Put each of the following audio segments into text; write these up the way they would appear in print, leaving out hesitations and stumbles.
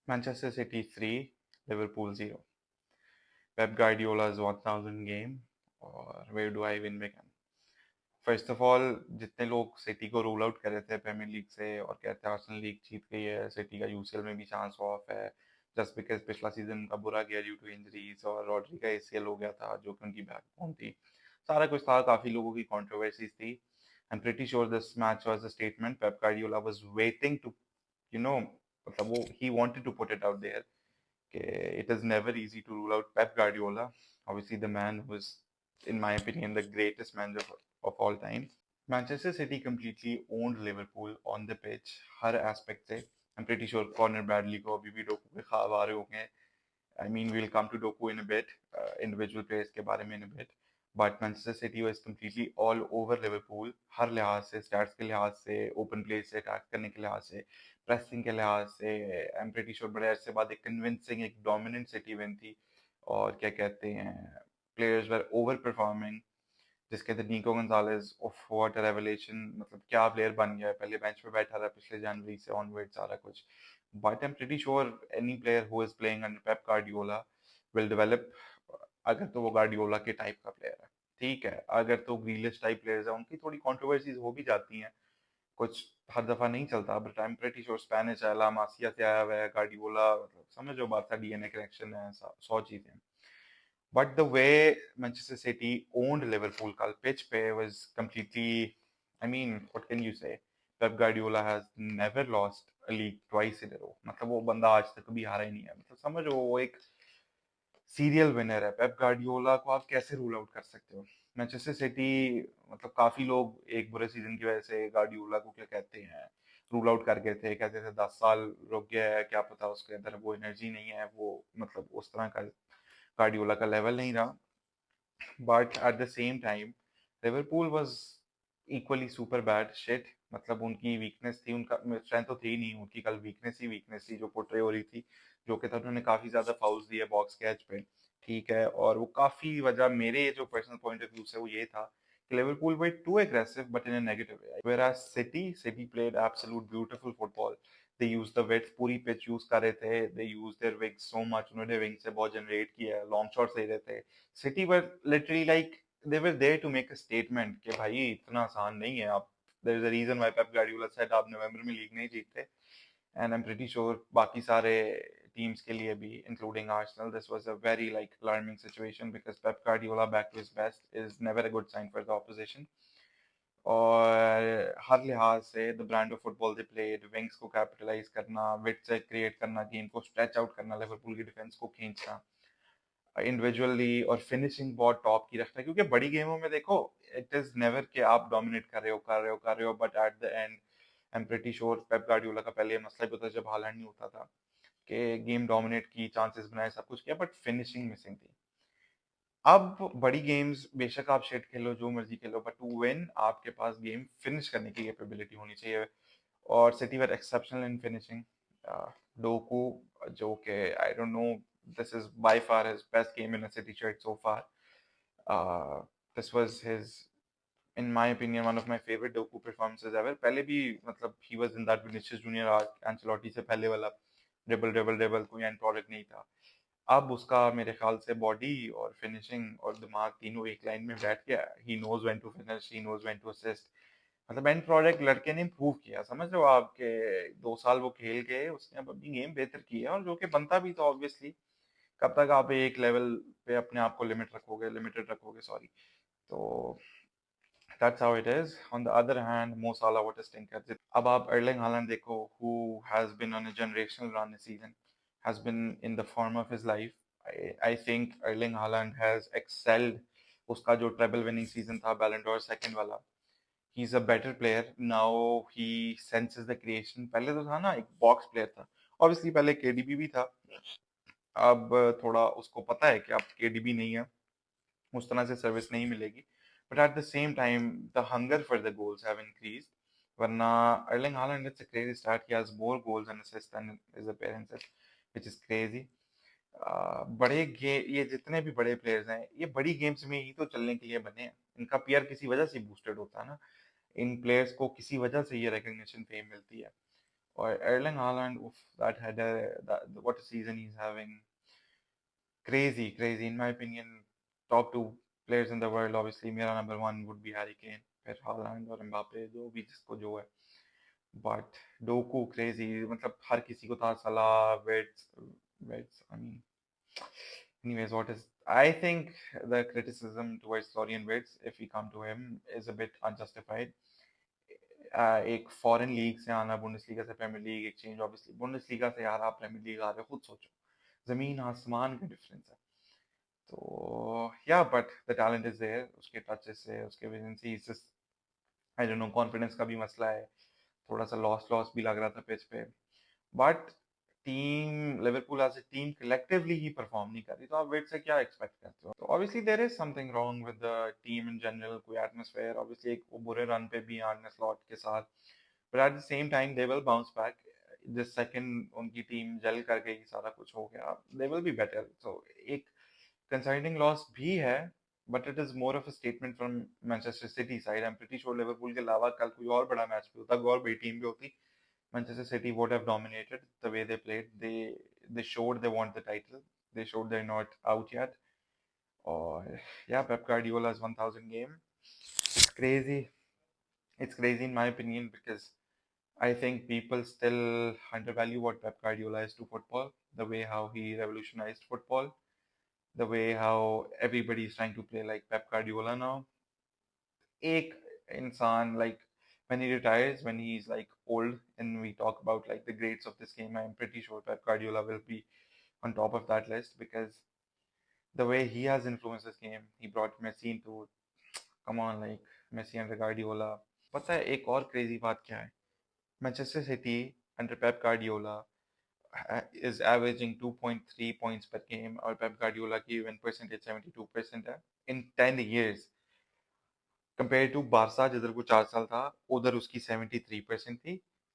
Manchester City 3, Liverpool 0. Pep Guardiola's 1000 game और where do I win begin? First of all जितने लोग city को rule out कर रहे थे प्रीमियर लीग से और कहते हैं आर्सेनल लीग जीत गई है, सिटी का यूसीएल में भी चांस ऑफ है जस्ट बिकॉज पिछला सीजन का बुरा गया ड्यू टू इंजरीज और रॉड्री का एसीएल हो गया था जो कि उनकी बैकबोन थी। सारा कुछ था, काफी लोगों की कंट्रोवर्सीज थी। I am pretty sure this match was a statement Pep Guardiola was waiting to you know मतलब वो ही wanted to put it out there कि it is never easy to rule out Pep Guardiola, obviously the man who is, in my opinion, the greatest manager of all time. Manchester City completely owned Liverpool on the pitch, her aspect से। I'm pretty sure corner Bradley को अभी भी Docu के ख्वाब आ रहे होंगे। I mean, we'll come to Doku in a bit, individual players के बारे में in a bit. But Manchester City was completely all over Liverpool, हर लिहाज से, स्टैट्स के लिहाज से, ओपन प्ले से अटैक करने के लिहाज से, प्रेसिंग के लिहाज से। आई एम प्रीटी श्योर बड़े अरसे बाद एक कन्विंसिंग, एक डोमिनेंट सिटी विन थी। और क्या कहते हैं, प्लेयर्स वर ओवर परफॉर्मिंग, जिसके अंदर Nico Gonzalez, of what a revelation, मतलब क्या प्लेयर बन गया है। पहले बेंच पे बैठा रहा पिछले जनवरी से ऑनवर्ड सारा कुछ। But I am pretty sure any player who is playing under Pep Guardiola will develop, अगर तो वो गार्डियोला के टाइप का प्लेयर है। ठीक है, अगर तो ग्रीलिश टाइप प्लेयर्स है उनकी थोड़ी कंट्रोवर्सीज हो भी जाती हैं, कुछ हर दफा नहीं चलता। But I am pretty sure Spanish है, ला मासिया से आया हुआ है गार्डियोला, मतलब समझो बात का डीएनए कनेक्शन है, 100 चीजें। But the way Manchester City owned Liverpool कल pitch पे was completely, I mean, what can you say? Pep Guardiola has never lost a league twice in a row. मतलब वो बंदा आज तक कभी हारा ही नहीं है। मतलब समझो वो एक सीरियल विनर है। पेप गार्डियोला को आप कैसे रूल आउट कर सकते हो? मैनचेस्टर सिटी, मतलब काफी लोग एक बुरे सीजन की वजह से गार्डियोला को क्या कहते हैं रूल आउट कर गए थे, कहते थे 10 साल रुक गया है, क्या पता उसके अंदर वो एनर्जी नहीं है, वो मतलब उस तरह का गार्डियोला का लेवल नहीं रहा। But at the same time Liverpool was equally super bad shit. मतलब उनकी वीकनेस थी, उनका स्ट्रेंथ तो थी नहीं, उनकी कल वीकनेस ही वीकनेस थी जो पोर्ट्रे हो रही थी, जो कि था उन्होंने काफी ज्यादा फाउल्स दिए बॉक्स कैच पे। ठीक है, और वो काफी वजह मेरे जो पर्सनल पॉइंट ऑफ व्यू से वो ये था कि Liverpool were too aggressive but in a negative way, whereas City played absolute beautiful football. They use the width, पूरी पिच यूज कर रहे थे, they use their wings so much, उन्होंने विंग से बहुत जनरेट किया, लॉन्ग शॉट्स ले रहे थे। City were literally like they were there to make a statement कि भाई इतना आसान नहीं है आप। there is a reason why Pep Guardiola said आप नवंबर में लीग नहीं जीतते। and I'm pretty sure बाकी सारे टीम्स के लिए भी including Arsenal this was a very like alarming situation because Pep Guardiola back to his best is never a good sign for the opposition। और हर लिहाज से the brand of football they played, wings को capitalise करना, विड से create करना, game को stretch out करना, Liverpool की डिफेंस को खींचना इंडिविजुअली, और फिनिशिंग बहुत टॉप की रखना है। क्योंकि बड़ी गेमों में देखो इट इज नेवर कि आप डोमिनेट कर रहे हो but at the and I am pretty sure Pep Guardiola का पहले मसला भी होता जब हालैंड नहीं होता था कि गेम डोमिनेट की, चांसेस बनाए, सब कुछ किया बट फिनिशिंग मिसिंग थी। अब बड़ी गेम्स बेशक आप शेट खेलो, जो मर्जी खेलो, बट टू विन आपके पास गेम फिनिश करने की कैपेबिलिटी होनी चाहिए। और सिटी वर एक्सेप्शनल इन फिनिशिंग। डोकू, जो कि आई don't no, this is by far his best game in a City shirt so far. This was his, in my opinion, one of my favorite Doku performances ever. पहले भी मतलब he was in that Vinicius Junior arc, Ancelotti से पहले वाला dribble dribble dribble कोई and product नहीं था। अब उसका मेरे ख्याल से बॉडी और फिनिशिंग और दिमाग तीनों एक लाइन में बैठ गया। He knows when to finish, he knows when to assist. मतलब एंड प्रोडक्ट लड़के ने इम्प्रूव किया, समझ लो आपके 2 साल वो खेल के उसने अब अपनी गेम बेहतर की है, और जो कि बनता भी था ऑब्वियसली। कब तक आप एक लेवल पे अपने आप को लिमिटेड रखोगे, सॉरी। तो that's how it is. On the other hand, Mo Salah, what a stinker. अब आप Erling Haaland देखो, who has been on a generational run this season, has been in the form of his life. I think Erling Haaland has excelled। उसका जो treble winning season था Ballon d'Or second वाला, he's a better player now। he senses the creation। पहले तो था ना एक box player था, obviously पहले केडीबी भी था। अब थोड़ा उसको पता है कि अब केडीबी नहीं है, उस तरह से सर्विस नहीं मिलेगी। But at the same time the hunger for the goals have increased. वरना Erling Haaland, it's a crazy start, he has more goals and assist than his appearances, which is crazy. बड़े गे ये जितने भी बड़े players हैं ये बड़ी गेम्स में ही तो चलने के लिए बने हैं। इनका पीआर किसी वजह से बूस्टेड होता है ना, इन प्लेयर्स को किसी वजह से ये रिकग्निशन फेम मिलती है। Or Erling Haaland, oof, that header, what a season he's having. Crazy, crazy. In my opinion, top two players in the world, obviously, मेरा number one would be Harry Kane, फिर Haaland और Mbappe, जो भी जिसको जो है. But Doku crazy, मतलब हर किसी को था. Salah, Wirtz. I mean, anyways, what is? I think the criticism towards Florian Wirtz, if we come to him, is a bit unjustified. एक फॉरेन लीग से आना, बुंडेसलीगा से प्रीमियर लीग, एक change. Obviously Bundesliga से यार आप premiere league आ रहे हो, खुद सोचो, जमीन आसमान का डिफरेंस है. तो या but the talent is there, उसके टचेस से, उसके विजन से, just I don't know, confidence का भी मसला है. थोड़ा सा लॉस लॉस भी लग रहा था पिच पे. But team Liverpool as a team collectively ही परफॉर्म नहीं कर रही, तो आप वेट से क्या एक्सपेक्ट करते हो? तो obviously there is something wrong with the team in general, कोई एटमॉस्फेयर. ऑब्वियसली एक वो बुरे रन पे भी आर्ने स्लॉट के साथ, but at the same time they will bounce back. The second उनकी टीम जल कर गई, सारा कुछ हो गया, दे विल बी बेटर. सो एक कंसर्निंग लॉस भी है, but it is more of a statement from Manchester city side. I am pretty sure Liverpool के अलावा कल कोई और बड़ा मैच भी होता, कोई और बड़ी टीम भी होती, Manchester City would have dominated the way they played. They showed they want the title. They showed they're not out yet. Or yeah, Pep Guardiola's 1000 game. It's crazy. It's crazy in my opinion because I think people still undervalue what Pep Guardiola is to football. The way how he revolutionized football. The way how everybody is trying to play like Pep Guardiola now. एक इंसान, like when he retires, when he's like old, and we talk about like the greats of this game, I'm pretty sure Pep Guardiola will be on top of that list because the way he has influenced this game, he brought Messi into, come on, like Messi under Guardiola. पता है एक और crazy बात क्या है? Manchester City under Pep Guardiola is averaging 2.3 points per game, और Pep Guardiola की win percentage 72% है in 10 years. Compare to Barca, जिधर वो 4 साल था, उधर उसकी 73% थी,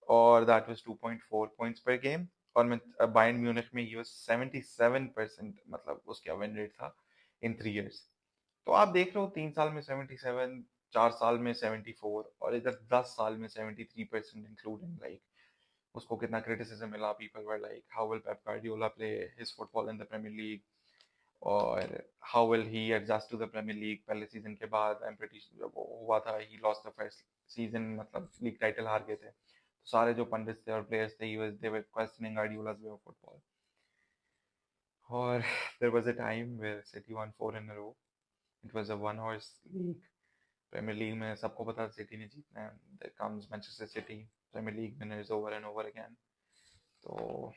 और दैट वाज 2.4 पॉइंट्स पर गेम. और मैं बायर्न म्यूनिख में ही वाज 77%, मतलब उसका विन रेट था इन 3 इयर्स. तो आप देख रहे हो 3 साल में 77, 4 साल में 74, और इधर 10 साल में 73%, इंक्लूडिंग लाइक उसको कितना क्रिटिसिज्म मिला. People were like how will Pep Guardiola play his football in the Premier League, और how will he adjust to the Premier League. पहले सीजन के बाद आई एम प्रीटी वो हुआ था, he lost the first season, मतलब league title हार गए थे, तो सारे जो पंडित थे और प्लेयर्स थे, they were questioning Guardiola's way of football. और there was a time where City won 4 in a row. It was a one horse league. Premier League में सबको पता सिटी ने जीतना है. There comes Manchester City, Premier League winners over and over again. तो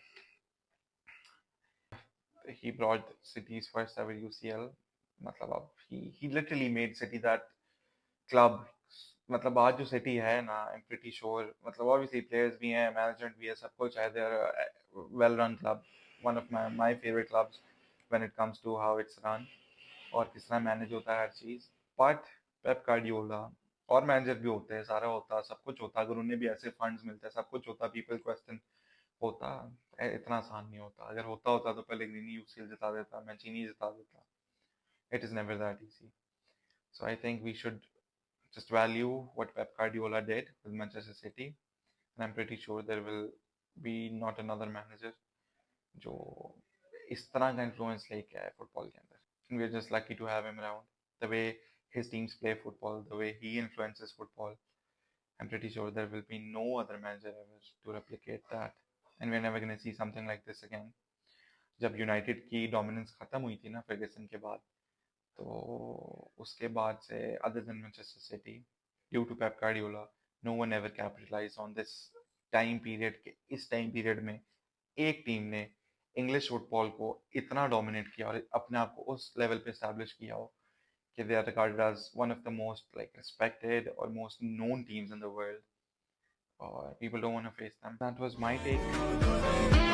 he brought City's first ever UCL. मतलब अब he literally made City that club. मतलब आज जो सिटी है ना, आई एम प्रीटी श्योर, मतलब ऑब्वियसली प्लेयर्स भी हैं, मैनेजमेंट भी है, सब कुछ है. They're well run club, one of my favourite clubs when it comes to how it's run और किस तरह मैनेज होता है हर चीज़. बट पेप गार्डियोला, और मैनेजर भी होते हैं, सारा होता, सब कुछ होता, अगर उन्हें भी ऐसे फंड्स मिलते हैं, सब कुछ होता, पीपल क्वेश्चन होता, इतना आसान नहीं होता. अगर होता होता तो पेलेग्रिनी यूसीएल जिता देता, मैंचीनी जिता देता. It is never that easy. So I think we should just value what Pep Guardiola did with Manchester City, and I'm pretty sure there will be not another manager जो इस तरह का influence लेके आए football के अंदर. And we're just lucky to have him around. The way his teams play football, the way he influences football, I'm pretty sure there will be no other manager ever to replicate that. And we're never going to see something like this again. जब United की dominance खत्म हुई थी ना Fergusson के बाद, तो उसके बाद से other than Manchester City, due to Pep Guardiola, no one ever capitalize on this time period के. इस टाइम पीरियड में एक टीम ने इंग्लिश फुटबॉल को इतना डोमिनेट किया और अपने आप को उस लेवल पे एस्टैब्लिश किया हो कि they are regarded as one of the most like respected और most known teams in the world, और people don't want to face them. That was my take.